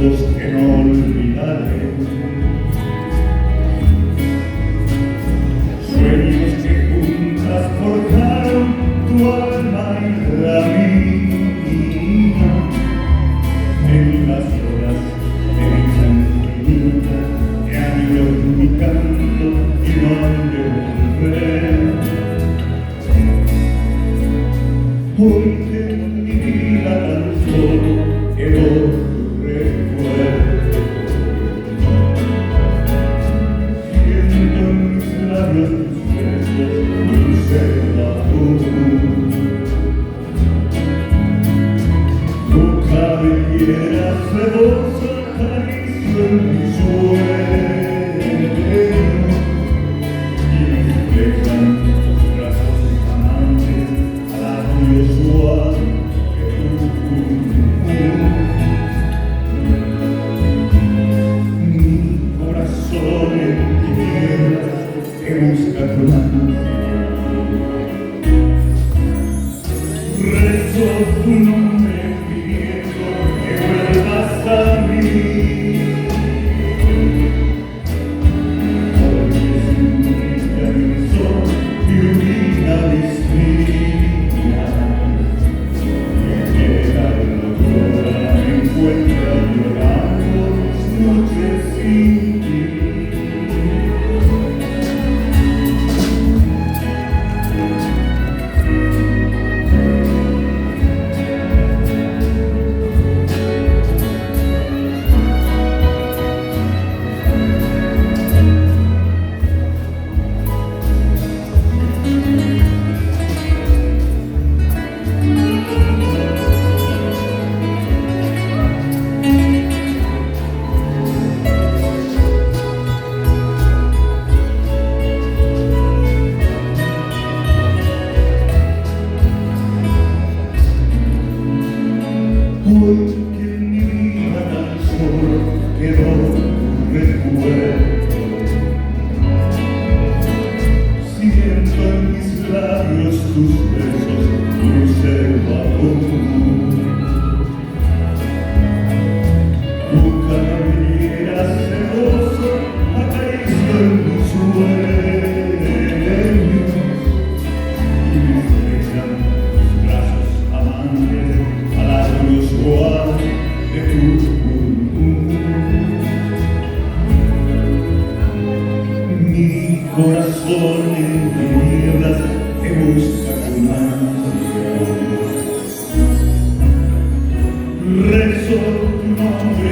besos que no olvidaré, sueños que juntas forjaron tu alma y la mía, en las horas de mi tranquilidad que abrió mi canto y no han de volver. Hoy que en mi vida tan solo quedó tu recuerdo, siento en mis labios tus besos, dulce vapor. Tu cabellera sedosa acaricio en mi sueño y reflejan tus brazos amantes al arrullo suave que tu mi corazón en tinieblas que busca tu ansia. Rezo tu nombre pidiendo que vuelvas a mí, porque sin brilla mi sol ilumina mis días, y queda la aurora me encuentra llorando mis noches sin ti. Hoy que en mi vida tan solo quedó tu recuerdo, siento en mis labios tus besos, dulce vapor. Tu cabellera sedosa acaricio en mis sueños y me reflejan tus brazos amantes al arrullo suave de tu mi corazón en tinieblas que busca tu ansia. Rezo tu nombre